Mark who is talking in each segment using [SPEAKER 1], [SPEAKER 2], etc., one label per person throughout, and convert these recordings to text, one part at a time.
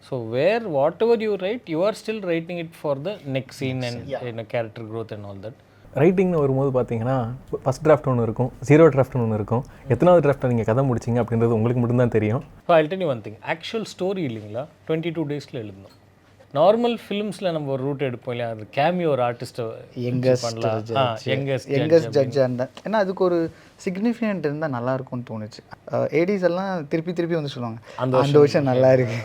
[SPEAKER 1] So where whatever you write you are still writing it for the next scene and character growth and all that.
[SPEAKER 2] ரைட்டிங்னு வரும்போது பார்த்தீங்கன்னா first draft ஒன்று இருக்கும், zero டிராஃப்ட்னு ஒன்று இருக்கும். எத்தனாவது டிராஃப்ட்டில் நீங்கள் கதை முடிச்சிங்க அப்படின்றது உங்களுக்கு மட்டும்தான் தெரியும்.
[SPEAKER 1] இப்போ ஐல் tell you one thing, actual story இல்லைங்களா 22 டேஸில் எழுதணும். நார்மல் ஃபிலிம்ஸில் நம்ம ஒரு ரூட் எடுப்போம் இல்லையா, அது கேமியோ ஒரு ஆர்டிஸ்ட்டை
[SPEAKER 3] யங்கஸ்ட் ஜட்ஜாக இருந்தேன். ஏன்னா அதுக்கு ஒரு சிக்னிஃபிகண்ட் இருந்தால் நல்லாயிருக்கும்னு தோணுச்சு. ஏடிஸ் எல்லாம் திருப்பி வந்து சொல்லுவாங்க அந்த வருஷம் நல்லா இருக்கு,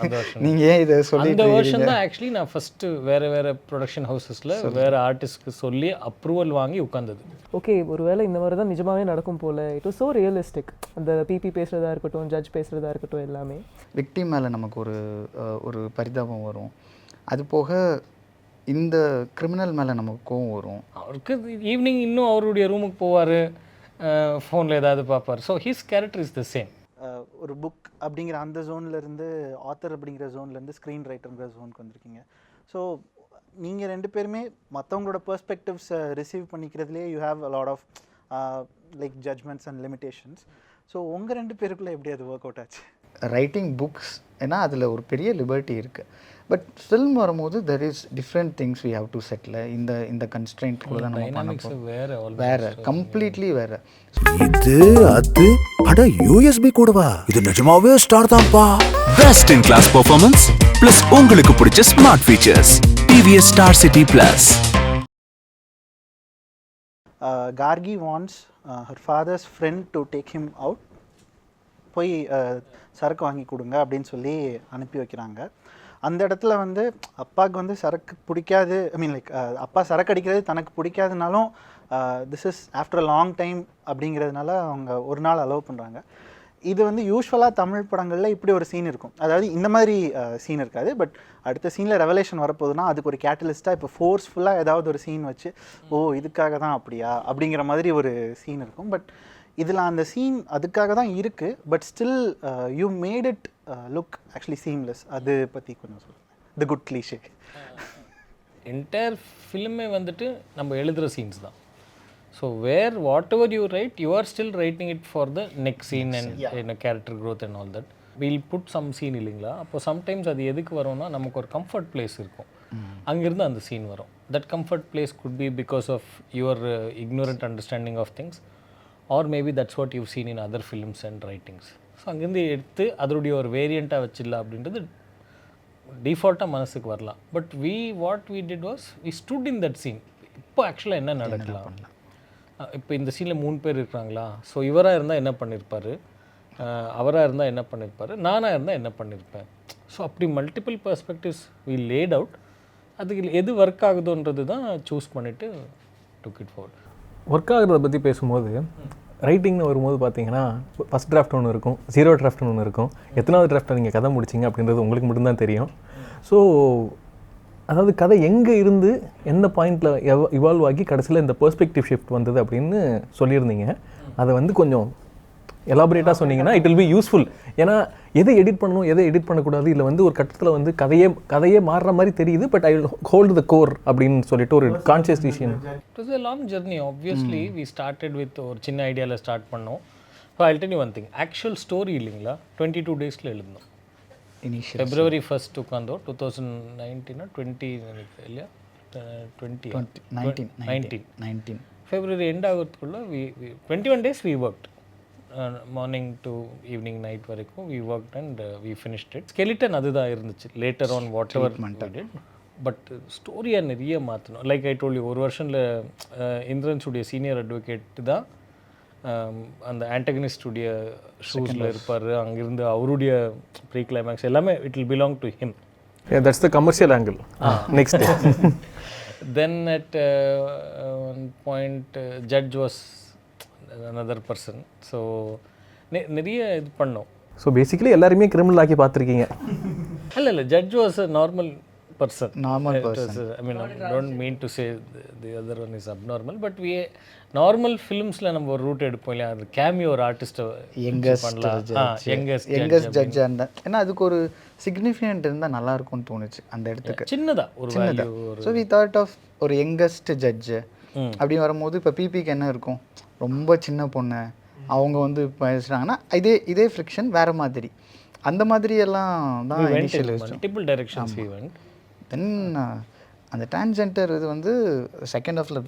[SPEAKER 3] நீங்கள் ஏன் இதை சொல்லி.
[SPEAKER 1] அந்த வருஷம் தான் ஆக்சுவலி நான் ஃபஸ்ட்டு வேறு ப்ரொடக்ஷன் ஹவுசஸில் வேறு ஆர்டிஸ்ட்க்கு சொல்லி அப்ரூவல் வாங்கி உட்காந்தது.
[SPEAKER 4] ஓகே, ஒரு வேளை இந்த மாதிரி தான் நிஜமாகவே நடக்கும் போல். It was so realistic. அந்த பிபி பேசுகிறதா இருக்கட்டும், ஜட்ஜ் பேசுகிறதா இருக்கட்டும், எல்லாமே
[SPEAKER 3] விக்டிம் மேலே நமக்கு ஒரு பரிதாபம் வரும். அது போக இந்த கிரிமினல் மேலே நமக்கு கோவம் வரும்.
[SPEAKER 1] அவருக்கு ஈவினிங் இன்னும் அவருடைய ரூமுக்கு போவார், ஃபோனில் ஏதாவது பார்ப்பார். So his character is the same.
[SPEAKER 5] ஒரு புக் அப்படிங்கிற அந்த ஜோன்லேருந்து ஆத்தர் அப்படிங்கிற ஜோன்லேருந்து ஸ்க்ரீன் ரைட்டருங்கிற ஜோனுக்கு வந்திருக்கீங்க. ஸோ நீங்கள் ரெண்டு பேருமே மற்றவங்களோட பெர்ஸ்பெக்டிவ்ஸை ரிசீவ் பண்ணிக்கிறதுலே you have a lot of like judgments and limitations. So உங்கள் ரெண்டு பேருக்குள்ளே எப்படி அது ஒர்க் அவுட் ஆச்சு?
[SPEAKER 3] ரைட்டிங் புக்ஸ் ஏன்னா அதில் ஒரு பெரிய லிபர்ட்டி இருக்குது. பட் ஃபில்ம் வரும்போது there is different things we have to settle. இந்த கன்ஸ்ட்ரெயின்ட் கூட தான் நம்ம பண்ண வேறு கம்ப்ளீட்லி வேறு.
[SPEAKER 6] இது அது அட யூஎஸ்பி கூடவா? இது நிஜமாவே ஸ்டார் தான்ப்பா. Best in class performance plus உங்களுக்கு பிடிச்ச smart features TVS Star City Plus.
[SPEAKER 5] Gargi wants her father's friend to take him out. போய் சரக்கு வாங்கி கொடுங்க அப்படின்னு சொல்லி அனுப்பி வைக்கிறாங்க. அந்த இடத்துல வந்து அப்பாவுக்கு வந்து சரக்கு பிடிக்காது, ஐ மீன் லைக் அப்பா சரக்கு அடிக்கிறது தனக்கு பிடிக்காதுனாலும் this is after a long time அப்படிங்கிறதுனால அவங்க ஒரு நாள் அலோவ் பண்ணுறாங்க. இது வந்து யூஸ்வலாக தமிழ் படங்களில் இப்படி ஒரு சீன் இருக்கும். அதாவது இந்த மாதிரி சீன் இருக்காது. பட் அடுத்த சீனில் ரெவலேஷன் வரப்போகுதுன்னா அதுக்கு ஒரு கேட்டலிஸ்ட்டாக இப்போ ஃபோர்ஸ்ஃபுல்லாக ஏதாவது ஒரு சீன் வச்சு இதுக்காக தான் அப்படியா அப்படிங்கிற மாதிரி ஒரு சீன் இருக்கும். பட் இதில் அந்த சீன் அதுக்காக தான் இருக்குது. But still you made it look actually seamless. அது பற்றி கொஞ்சம் சொல்லுங்கள். The good cliche.
[SPEAKER 1] என்டையர் ஃபிலிமே வந்துட்டு நம்ம எழுதுகிற சீன்ஸ் தான். So where whatever you write you are still writing it for the next scene and character growth and all that. Will put some scene இல்லைங்களா. அப்போ சம்டைம்ஸ் அது எதுக்கு வரும்னா நமக்கு ஒரு கம்ஃபர்ட் பிளேஸ் இருக்கும், அங்கேருந்து அந்த சீன் வரும். That comfort place could be because of your ignorant understanding of things or maybe that's what you seen in other films and writings. So அங்கேருந்து எடுத்து அதனுடைய ஒரு வேரியண்ட்டாக வச்சிடல அப்படின்றது டிஃபால்ட்டாக மனசுக்கு வரலாம். But what we did was we stood in that scene. இப்போ ஆக்சுவலாக என்ன நடக்கலாம், இப்போ இந்த சீனில் 3 பேர் இருக்கிறாங்களா, ஸோ இவராக இருந்தால் என்ன பண்ணியிருப்பார், அவராக இருந்தால் என்ன பண்ணியிருப்பார், நானாக இருந்தால் என்ன பண்ணியிருப்பேன். ஸோ அப்படி multiple perspectives we laid out. அதுக்கு எது ஒர்க் ஆகுதுன்றது தான் சூஸ் பண்ணிவிட்டு டுக் இட் ஃபார்வர்ட்.
[SPEAKER 2] ஒர்க் ஆகிறத பற்றி பேசும்போது ரைட்டிங்னு வரும்போது பார்த்தீங்கன்னா ஃபஸ்ட் டிராஃப்ட் ஒன்று இருக்கும், ஜீரோ டிராஃப்ட்னு ஒன்று இருக்கும். எத்தனாவது டிராஃப்ட்டில் நீங்கள் கதை முடிச்சிங்க அப்படின்றது உங்களுக்கு மட்டும்தான் தெரியும். ஸோ அதாவது கதை எங்கே இருந்து எந்த பாயிண்டில் இவால்வ் ஆகி கடைசியில் இந்த பெர்ஸ்பெக்டிவ் ஷிஃப்ட் வந்தது அப்படின்னு சொல்லியிருந்தீங்க. அதை வந்து கொஞ்சம் எலாபரேட்டாக சொன்னீங்கன்னா இட் வில் பி யூஸ்ஃபுல். ஏன்னா எதை எடிட் பண்ணணும் எதை எடிட் பண்ணக்கூடாது, இல்லை வந்து ஒரு கட்டத்தில் வந்து கதையே மாறுற மாதிரி தெரியுது. But I will hold the core அப்படின்னு சொல்லிட்டு ஒரு conscious decision.
[SPEAKER 1] It was a long journey. Obviously we started with ஒரு சின்ன ஐடியாவில் ஸ்டார்ட் பண்ணோம். So I'll tell you one thing, actual story இல்லைங்களா 22 டேஸில் எழுதணும். February 1st உட்காந்தோம். 2019 இல்லையா 2019 February எண்ட் ஆகிறதுக்குள்ளே 21 days we worked. Morning to evening night வரைக்கும் we worked and we finished it. Skeleton அதுதான் இருந்துச்சு. Later on whatever did. But ஸ்டோரியை நிறைய மாற்றணும். லைக் ஐ டோல் யூ, ஒரு வருஷனில் இந்திரன்ஸுடைய சீனியர் அட்வொகேட் தான் அந்த ஆண்டகனிஸ்டுடைய ஷூஸில் இருப்பார். அங்கேருந்து அவருடைய ப்ரீ கிளைமேக்ஸ் எல்லாமே it will belong to him.
[SPEAKER 2] That's the commercial angle. Next
[SPEAKER 1] then at one point judge was another person. So நிறைய இது பண்ணோம்.
[SPEAKER 2] ஸோ பேசிக்கலி எல்லாருமே கிரிமினல் ஆக்கி பார்த்துருக்கீங்க.
[SPEAKER 1] இல்லை judge was a normal person.
[SPEAKER 3] Normal person.
[SPEAKER 1] I mean, I don't mean to say the other one is abnormal, but we normal ஃபிலிம்ஸில் நம்ம ஒரு ரூட் எடுப்போம் இல்லையா, அது கேமியோ ஒரு ஆர்டிஸ்ட்டை
[SPEAKER 3] யங்கஸ்ட் ஜட்ஜாக இருந்தேன். ஏன்னா அதுக்கு ஒரு சிக்னிஃபிகண்ட் இருந்தால் நல்லாயிருக்கும்னு தோணுச்சு அந்த இடத்துக்கு.
[SPEAKER 1] சின்னதாக ஒரு value.
[SPEAKER 3] So we thought of ஒரு யங்கஸ்ட் ஜட்ஜு அப்படி வரும்போது இப்போ பிபிக்கு என்ன இருக்கும், ரொம்ப சின்ன பொண்ணு அவங்க வந்து பேசுகிறாங்கன்னா இதே ஃப்ரிக்ஷன் வேறு மாதிரி. அந்த மாதிரியெல்லாம் தான்
[SPEAKER 1] We went
[SPEAKER 3] initial
[SPEAKER 1] in multiple directions we went.
[SPEAKER 3] தென் அந்த டிரான்ஜெண்டர் இது வந்து செகண்ட் ஹாஃபில்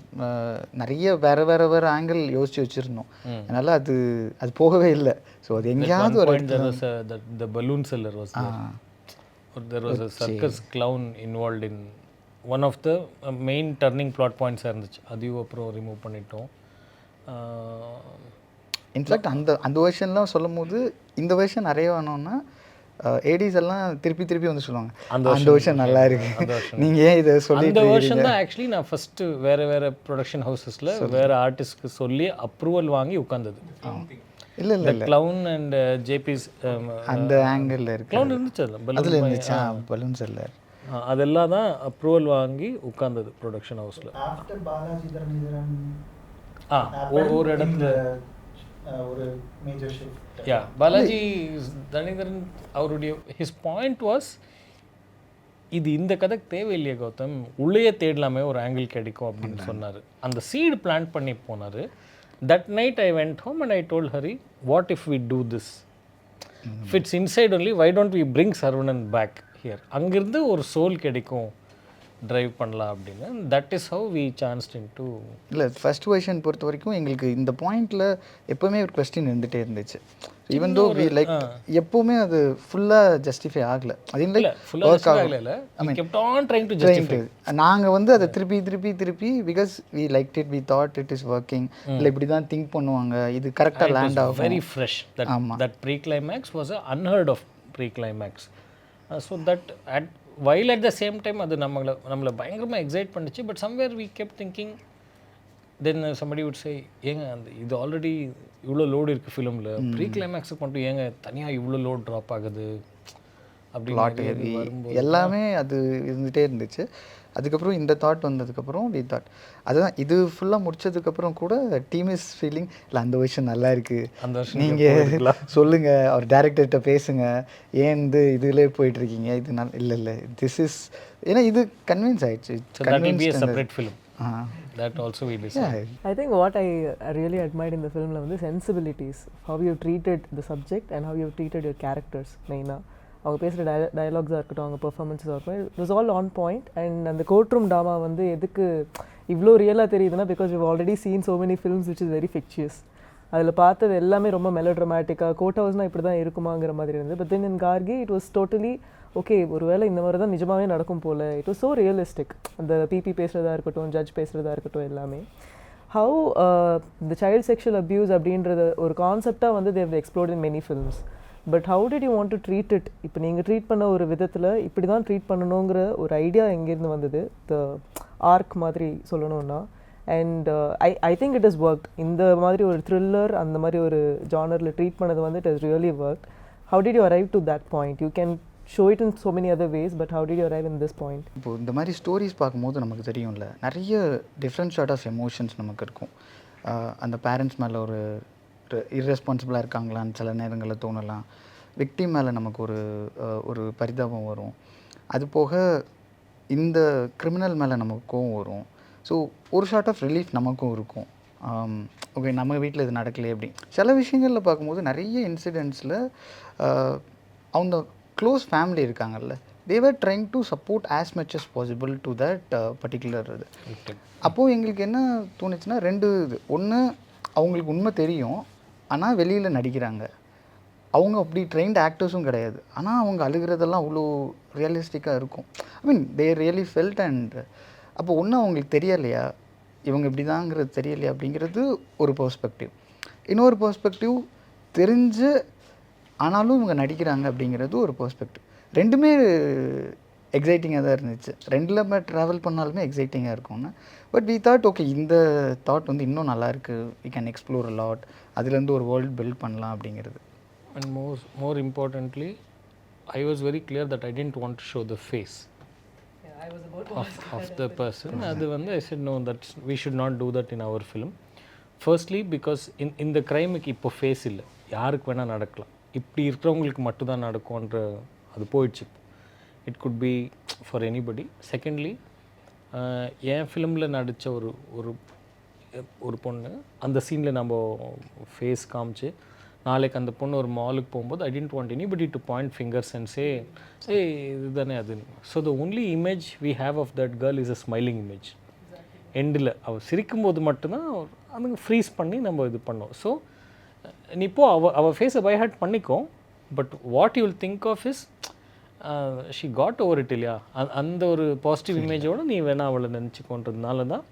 [SPEAKER 3] நிறைய வேறு ஆங்கிள் யோசித்து வச்சுருந்தோம். அதனால் அது போகவே இல்லை. ஸோ அது எங்கேயாவது ஒரு
[SPEAKER 1] There was the balloon seller was there. Or there was a circus clown involved in one of the main turning plot points இருந்துச்சு. அதையும் அப்புறம் ரிமூவ் பண்ணிட்டோம்.
[SPEAKER 3] இன்ஃபேக்ட் அந்த வெர்ஷன்லாம் சொல்லும் போது இந்த வெர்ஷன் நிறைய வேணும்னா ஏடிஸ் எல்லாம் திருப்பி வந்து சொல்லுவாங்க அந்த வெர்ஷன் நல்லா இருக்கு, நீங்கள் ஏன் இதை சொல்லி.
[SPEAKER 1] அந்த வெர்ஷன் தான் ஆக்சுவலி நான் ஃபஸ்ட்டு வேறு ப்ரொடக்ஷன் ஹவுசஸில் வேறு ஆர்டிஸ்ட்க்கு சொல்லி அப்ரூவல் வாங்கி உட்காந்தது.
[SPEAKER 3] இல்லை
[SPEAKER 1] க்ளவுன் அண்ட் ஜேபிஸ்
[SPEAKER 3] அந்த ஆங்கிளில் இருக்கு.
[SPEAKER 1] க்ளவுன் இருந்துச்சு
[SPEAKER 3] அதில் இருந்துச்சா பலூன்ஸ் இல்லை,
[SPEAKER 1] அதெல்லாம் தான் அப்ரூவல் வாங்கி உட்காந்தது ப்ரொடக்ஷன் ஹவுஸில். ஒரு இடத்துல
[SPEAKER 5] ஒரு மேஜர் ஷிஃப்ட்.
[SPEAKER 1] பாலாஜி தனிதரன் அவருடைய ஹிஸ் பாயிண்ட் வாஸ், இது இந்த கதைக்கு தேவையில்லையே கௌதம், உள்ளேயே தேடலாமே ஒரு ஆங்கிள் கிடைக்கும் அப்படின்னு சொன்னார். அந்த சீடு பிளான் பண்ணி போனார். That night I went home and I told Hari, what if we do this, if it's inside only, why don't we bring Saravanan back here, அங்கேருந்து ஒரு சோல் கிடைக்கும், ட்ரைவ் பண்ணலாம் அப்படின்னு. That is how we chanced in to.
[SPEAKER 3] இல்லை first version பொறுத்த வரைக்கும் எங்களுக்கு இந்த பாயிண்டில் எப்போவுமே ஒரு கொஸ்டின் இருந்துகிட்டே இருந்துச்சு. ஈவன் தோ வி லைக் எப்போவுமே அது ஃபுல்லாக ஜஸ்டிஃபை ஆகலை. அது இல்லை ஒர்க் ஆகலை. நாங்கள் வந்து அதை திருப்பி because we like it, we thought it is working, இல்லை இப்படி தான் திங்க் பண்ணுவாங்க, இது கரெக்டாக லேண்ட் ஆகும்.
[SPEAKER 1] Very fresh. That pre climax was unheard of pre climax. So that while at the same time அது நம்மளை பயங்கரமாக எக்ஸைட் பண்ணிச்சு. But somewhere we kept thinking, then somebody would say, ஏங்க அந்த இது ஆல்ரெடி இவ்வளோ லோடு இருக்குது ஃபிலிமில், ப்ரீ கிளைமேக்ஸுக்கு மட்டும் ஏங்க தனியாக இவ்வளோ லோட் ட்ராப் ஆகுது
[SPEAKER 3] அப்படின்னு எல்லாமே அது இருந்துகிட்டே இருந்துச்சு. அதுக்கப்புறம் இந்த தாட் வந்ததுக்கப்புறம் வி தாட் அதுதான் இது ஃபுல்லாக முடிச்சதுக்கப்புறம் கூட டீம் இஸ் ஃபீலிங், இல்லை அந்த விஷயம் நல்லா இருக்குது,
[SPEAKER 1] அந்த வருஷம்
[SPEAKER 3] நீங்கள் சொல்லுங்கள், அவர் டேரக்டர்கிட்ட பேசுங்க, ஏன் இதிலே போயிட்டுருக்கீங்க, இது இல்லை திஸ் இஸ், ஏன்னா இது கன்வின்ஸ் ஆயிடுச்சு.
[SPEAKER 1] Separate film. That also we decided.
[SPEAKER 4] I think what I really admired in the film வந்து sensibilities, how you treated the subject and how you treated your characters மெயினாக. அவங்க பேசுகிற டயலாக்ஸாக இருக்கட்டும், அவங்க பெர்ஃபார்மன்ஸாக இருக்கட்டும், it was all on point. And அந்த court room drama வந்து எதுக்கு இவ்வளோ ரியலாக தெரியுதுன்னா, because you already scene so many films which is very fictitious. அதில் பார்த்தது எல்லாமே ரொம்ப மெலோட்ரமேட்டிக்காக, கோர்ட் ஹவுஸ்னால் இப்படி தான் இருக்குமாங்கிற மாதிரி இருந்தது. But then in Gargi it was totally okay, ஒரு வேளை இந்த மாதிரி தான் நிஜமாகவே நடக்கும் போல். It was so realistic. அந்த பிபி பேசுகிறதா இருக்கட்டும், ஜட்ஜ் பேசுகிறதா இருக்கட்டும், எல்லாமே how the child sexual abuse அப்படின்றத ஒரு கான்செப்டாக வந்து they've explored in many films. But how did you want to treat it? இப்போ நீங்கள் ட்ரீட் பண்ண ஒரு விதத்தில் இப்படி தான் ட்ரீட் பண்ணணுங்கிற ஒரு ஐடியா எங்கேருந்து வந்தது, த ஆர்க் மாதிரி சொல்லணும்னா? And I think it is work. இந்த மாதிரி ஒரு த்ரில்லர் அந்த மாதிரி ஒரு ஜானரில் ட்ரீட் பண்ணது வந்து it is really work. How did you arrive to that point? You can show it in so many other ways, but how did you arrive in this point?
[SPEAKER 3] இப்போது இந்த மாதிரி ஸ்டோரிஸ் பார்க்கும்போது நமக்கு தெரியும்ல, நிறைய டிஃப்ரெண்ட் சார்ட் ஆஃப் எமோஷன்ஸ் நமக்கு இருக்கும். அந்த பேரண்ட்ஸ் மேலே ஒரு இர்ரெஸ்பான்சிபிளாக இருக்காங்களான்னு சில நேரங்களில் தோணலாம். விக்டிம் மேலே நமக்கு ஒரு பரிதாபம் வரும். அது போக இந்த கிரிமினல் மேலே நமக்கு கோவம் வரும். ஸோ ஒரு ஷார்ட் ஆஃப் ரிலீஃப் நமக்கும் இருக்கும். ஓகே, நம்ம வீட்டில் இது நடக்கலையே அப்படி. சில விஷயங்களில் பார்க்கும்போது நிறைய இன்சிடெண்ட்ஸில் அவங்க க்ளோஸ் ஃபேமிலி இருக்காங்கல்ல, they were trying to support as much as possible to that particular இது. அப்போது எங்களுக்கு என்ன தோணுச்சுன்னா, ரெண்டு இது. ஒன்று, அவங்களுக்கு உண்மை தெரியும், ஆனால் வெளியில் நடிக்கிறாங்க. அவங்க அப்படி ட்ரெயின்ட் ஆக்டர்ஸும் கிடையாது, ஆனால் அவங்க அழுகிறதெல்லாம் அவ்வளோ ரியலிஸ்டிக்காக இருக்கும். ஐ மீன் தே ரியலி ஃபெல்ட். அண்ட் அப்போ ஒன்று அவங்களுக்கு தெரியலையா, இவங்க இப்படி தாங்கிறது தெரியலையா அப்படிங்கிறது ஒரு பெர்ஸ்பெக்டிவ். இன்னொரு பெர்ஸ்பெக்டிவ், தெரிஞ்சு ஆனாலும் இவங்க நடிக்கிறாங்க அப்படிங்கிறது ஒரு பெர்ஸ்பெக்டிவ். ரெண்டுமே எக்ஸைட்டிங்காக தான் இருந்துச்சு. ரெண்டில் ட்ராவல் பண்ணாலுமே எக்ஸைட்டிங்காக இருக்கும்னு. பட் வி தாட் ஓகே, இந்த தாட் வந்து இன்னும் நல்லாயிருக்கு, we can explore a lot, அதுலேருந்து ஒரு வேர்ல்டு பில்ட் பண்ணலாம் அப்படிங்கிறது.
[SPEAKER 1] And more importantly, I was very clear that I didn't want to show the face of the person. அது வந்து I said no, that we should not do that in our film. Firstly, because in the crime-க்கு இப்போ face இல்லை, யாருக்கு வேணால் நடக்கலாம், இப்படி இருக்கிறவங்களுக்கு மட்டும்தான் நடக்கும்ன்ற அது போயிடுச்சு. It could be for anybody. Secondly, என் ஃபிலிமில் நடித்த ஒரு பொண்ணு, அந்த சீனில் நம்ம ஃபேஸ் காமிச்சு நாளைக்கு அந்த பொண்ணு ஒரு மாலுக்கு போகும்போது I didn't want anybody to point fingers and say இதுதானே அது. So the only image we have of that girl is a smiling image. எண்டில் அவள் சிரிக்கும்போது மட்டும்தான் அதுங்க ஃப்ரீஸ் பண்ணி நம்ம இது பண்ணோம். ஸோ நீ இப்போது அவள் ஃபேஸை பை ஹார்ட் பண்ணிக்கோ, but what you will think of is she got over it இல்லையா, அந்த ஒரு பாசிட்டிவ் இமேஜோடு நீ வேணா அவளை நினச்சிக்கோன்றதுனால தான்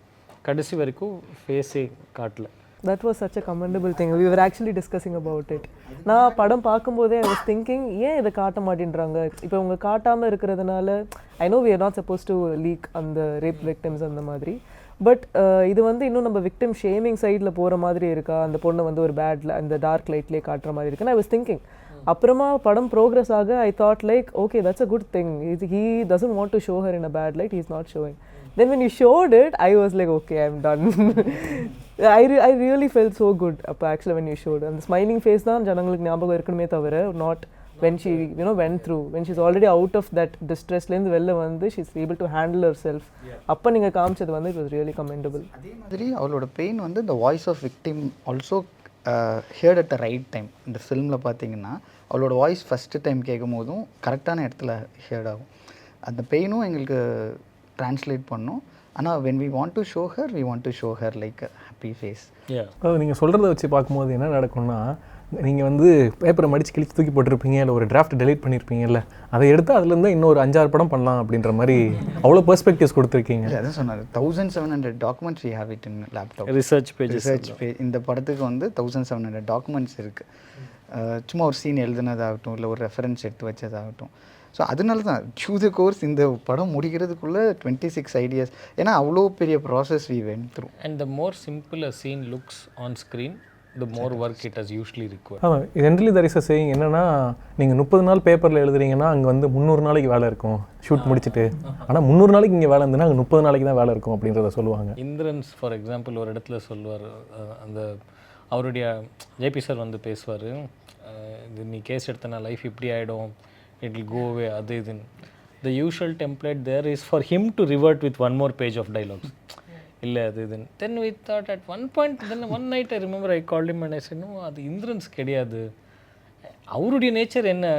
[SPEAKER 1] கடைசி வரைக்கும் ஃபேஸே காட்டல.
[SPEAKER 4] That was such a commendable thing. We were actually discussing about it. நான் படம் பார்க்கும்போதே I was thinking ஏன் இதை காட்ட மாட்டேன்றாங்க. இப்போ அவங்க காட்டாமல் இருக்கிறதுனால I know we are not supposed to leak அந்த rape victims அந்த மாதிரி, பட் இது வந்து இன்னும் நம்ம விக்டிம் ஷேமிங் சைடில் போகிற மாதிரி இருக்கா, அந்த பொண்ணை வந்து ஒரு பேட்ல அந்த டார்க் லைட்லேயே காட்டுற மாதிரி இருக்குன்னு I was thinking. அப்புறமா படம் ப்ரோக்ரஸ் ஆக I thought like okay that's a good thing. He doesn't want to show her in a bad light, he is not showing. Then when you showed it I was like okay I'm done. I really felt so good actually when you showed, and the smiling face தான் ஜனங்களுக்கு ஞாபகம் இருக்கணுமே தவிர not when she went through, when she's already out of that distressலேருந்து வெளில வந்து she's able to handle herself. அப்போ நீங்கள் காமிச்சது வந்து it was really commendable.
[SPEAKER 3] அதே மாதிரி அவளோட பெயின் வந்து the voice of victim also heard at the right time. இந்த ஃபிலிமில் பார்த்தீங்கன்னா அவளோட வாய்ஸ் ஃபஸ்ட்டு டைம் கேட்கும் போதும் கரெக்டான இடத்துல ஹேர்ட் ஆகும். அந்த பெயினும் எங்களுக்கு ட்ரான்ஸ்லேட் பண்ணோம். ஆனால் when we want to show her like a happy face.
[SPEAKER 2] அதாவது நீங்கள் சொல்கிறத வச்சு பார்க்கும்போது என்ன நடக்கும்னா, நீங்கள் வந்து பேப்பரை மடித்து கிழிச்சு தூக்கி போட்டிருப்பீங்க, இல்லை ஒரு டிராஃப்ட் டெலீட் பண்ணியிருப்பீங்கல்ல, அதை எடுத்து அதுலேருந்து இன்னொரு 5-6 படம் பண்ணலாம் அப்படின்ற மாதிரி அவ்வளோ பெர்ஸ்பெக்டிவ்ஸ் கொடுத்துருக்கீங்க.
[SPEAKER 3] அதான் சொன்னார் 1700 documents we have it in laptop.
[SPEAKER 1] Research page
[SPEAKER 3] இந்த படத்துக்கு வந்து 1700 டாக்குமெண்ட்ஸ் இருக்குது. சும்மா ஒரு சீன் எழுதுனதாகட்டும், இல்லை ஒரு ரெஃபரன்ஸ் எடுத்து வச்சதாகட்டும். ஸோ அதனால தான் ட்ரூ த கோர்ஸ் இந்த படம் முடிக்கிறதுக்குள்ளே 26 ஐடியாஸ், ஏன்னா அவ்வளோ பெரிய process we went through.
[SPEAKER 1] And the more simple a scene looks on screen, the more work it has usually required.
[SPEAKER 2] ஆமாம், generally there is a saying என்னென்னா, நீங்கள் 30 நாள் பேப்பரில் எழுதுறீங்கன்னா அங்கே வந்து 300 நாளைக்கு வேலை இருக்கும் ஷூட் முடிச்சுட்டு. ஆனால் 300 நாளைக்கு இங்கே வேலை இருந்ததுன்னா அங்கே 30 நாளைக்கு தான் வேலை இருக்கும் அப்படின்றத சொல்லுவாங்க.
[SPEAKER 1] இந்திரன்ஸ் ஃபார் எக்ஸாம்பிள் ஒரு இடத்துல சொல்லுவார், அந்த அவருடைய ஜேபி சார் வந்து பேசுவார், இது நீ கேஸ் எடுத்தனா லைஃப் இப்படி ஆகிடும், it will go away, அது இதுன்னு. The usual template there is for him to revert with one more page of dialogues. இல்லை அது இதுன்னு. Then we thought at one point, then one night I remember I called him and I said, no, அது இந்திரன்ஸ் கிடையாது, அவருடைய nature என்ன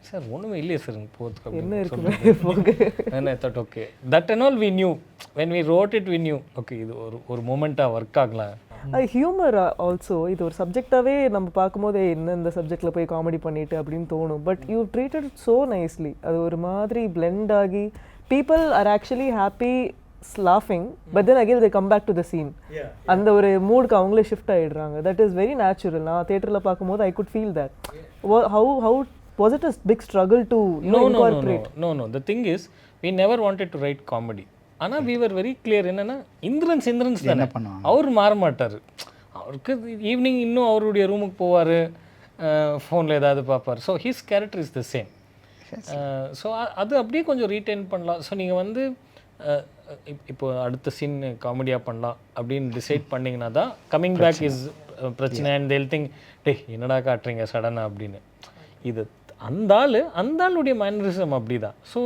[SPEAKER 1] sir, ஒன்றுமே இல்லையே sir போகிறதுக்கு என்ன இருக்குது. I thought okay, that and all we knew, when we wrote it we knew okay இது ஒரு மூமெண்ட்டாக ஒர்க் ஆகலாம்.
[SPEAKER 4] அது ஹியூமர் ஆல்சோ, இது ஒரு சப்ஜெக்டாகவே நம்ம பார்க்கும்போது என்ன இந்த சப்ஜெக்டில் போய் காமெடி பண்ணிட்டு அப்படின்னு தோணும். But you treated it so nicely. அது ஒரு மாதிரி பிளெண்ட் ஆகி பீப்புள் ஆர் ஆக்சுவலி ஹாப்பி லாஃபிங், but then again they come back to the scene. அந்த ஒரு மூடுக்கு அவங்களே ஷிஃப்ட் ஆகிடுறாங்க. That is very natural. நான் தியேட்டரில் பார்க்கும்போது I could feel that. How was it a big struggle to incorporate?
[SPEAKER 1] No, the thing is we never wanted to write comedy. ஆனால் we were very clear என்னென்னா இந்திரன்ஸ் தானே, அவர் மாற மாட்டார். அவருக்கு ஈவினிங் இன்னும் அவருடைய ரூமுக்கு போவார், ஃபோனில் ஏதாவது பார்ப்பார். So his character is the same. So அது அப்படியே கொஞ்சம் ரீட்டைன் பண்ணலாம். ஸோ நீங்கள் வந்து இப்போ அடுத்த சீன் காமெடியாக பண்ணலாம் அப்படின்னு டிசைட் பண்ணிங்கன்னா தான் கம்மிங் பேக் இஸ் பிரச்சனை. அண்ட் தேல் திங்க் டே என்னடா காட்டுறீங்க சடனாக அப்படின்னு. இது அந்த ஆளுடைய மேனரிசம் அப்படி தான். ஸோ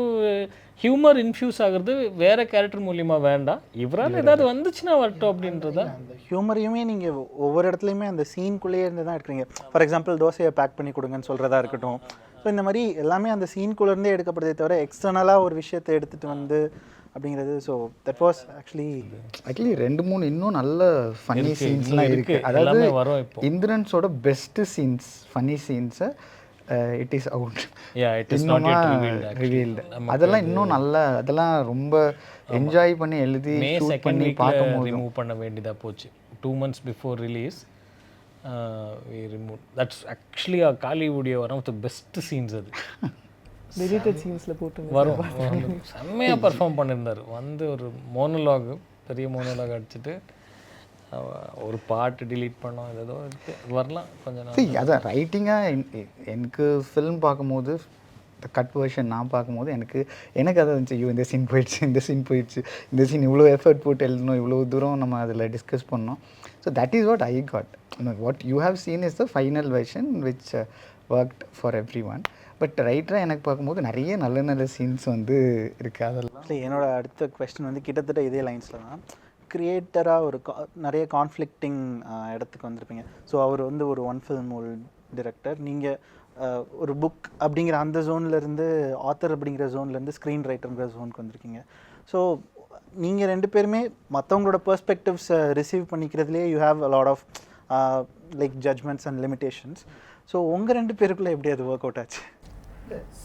[SPEAKER 1] ஹியூமர் இன்ஃப்யூஸ் ஆகிறது வேறு கேரக்டர் மூலியமாக வேண்டாம், இவரால் ஏதாவது வந்துச்சுன்னா வரட்டும் அப்படின்றத.
[SPEAKER 5] அந்த ஹியூமரையுமே நீங்கள் ஒவ்வொரு இடத்துலையுமே அந்த சீன்குள்ளேயே இருந்து தான் எடுக்கிறீங்க. ஃபார் எக்ஸாம்பிள் தோசையை பேக் பண்ணி கொடுங்கன்னு சொல்கிறதா இருக்கட்டும். ஸோ இந்த மாதிரி எல்லாமே அந்த சீன்குள்ளேருந்தே எடுக்கப்படுதே தவிர எக்ஸ்டர்னலாக ஒரு விஷயத்தை எடுத்துகிட்டு வந்து அப்படிங்கிறது. ஸோ தட் வாஸ் ஆக்சுவலி
[SPEAKER 3] 2-3 இன்னும் நல்ல ஃபன்னி சீன்ஸ்லாம் இருக்குது. அதாவது
[SPEAKER 1] வரும் இப்போ
[SPEAKER 3] இந்திரன்ஸோட பெஸ்ட்டு சீன்ஸ், ஃபன்னி சீன்ஸை it is out.
[SPEAKER 1] it is not yet revealed.
[SPEAKER 3] அதெல்லாம் இன்னும் நல்ல, அதெல்லாம் ரொம்ப என்ஜாய் பண்ணி எழுதி ஷூட் பண்ணி பார்க்கும்போது
[SPEAKER 1] ரிமூவ் பண்ண வேண்டியதா போச்சு. 2 months before release we removed. That's actually a Kollywood one of the best scenes. அது
[SPEAKER 4] deleted scenesல போட்டு
[SPEAKER 1] வரும் செம்மையாக பர்ஃபார்ம் பண்ணியிருந்தார். வந்து ஒரு மோனோலாக், பெரிய மோனோலாக் அடிச்சுட்டு ஒரு பாட்டு டிலீட் பண்ணோம், ஏதோ வரலாம் கொஞ்சம் நாள்.
[SPEAKER 3] அதான் ரைட்டிங்காக எனக்கு ஃபிலிம் பார்க்கும்போது கட் வெர்ஷன் நான் பார்க்கும்போது எனக்கு அதை இருந்துச்சு, ஐயோ இந்த சீன் போயிடுச்சு, இந்த சீன் இவ்வளோ எஃபர்ட் போட்டு எழுதணும், இவ்வளோ தூரம் நம்ம அதில் டிஸ்கஸ் பண்ணோம். So that is what I got. What you have seen is the final version which worked for everyone. But ரைட்டராக எனக்கு பார்க்கும்போது நிறைய நல்ல சீன்ஸ் வந்து இருக்குது. அதெல்லாம்
[SPEAKER 5] என்னோட அடுத்த கொஸ்டின் வந்து கிட்டத்தட்ட இதே லைன்ஸில் தான். கிரியேட்டராக ஒரு நிறைய கான்ஃப்ளிக்டிங் இடத்துக்கு வந்திருப்பீங்க. ஸோ அவர் வந்து ஒரு ஒன் ஃபில்ம் ஓல்ட் டிரெக்டர், நீங்கள் ஒரு புக் அப்படிங்கிற அந்த ஜோன்லேருந்து ஆத்தர் அப்படிங்கிற ஜோன்லேருந்து ஸ்க்ரீன் ரைட்டருங்கிற ஜோனுக்கு வந்திருக்கீங்க. ஸோ நீங்கள் 2 பேருமே மற்றவங்களோட பெர்ஸ்பெக்டிவ்ஸை ரிசீவ் பண்ணிக்கிறதுலேயே you have a lot of like judgments and limitations. So உங்கள் 2 பேருக்குள்ளே எப்படி அது ஒர்க் அவுட் ஆச்சு?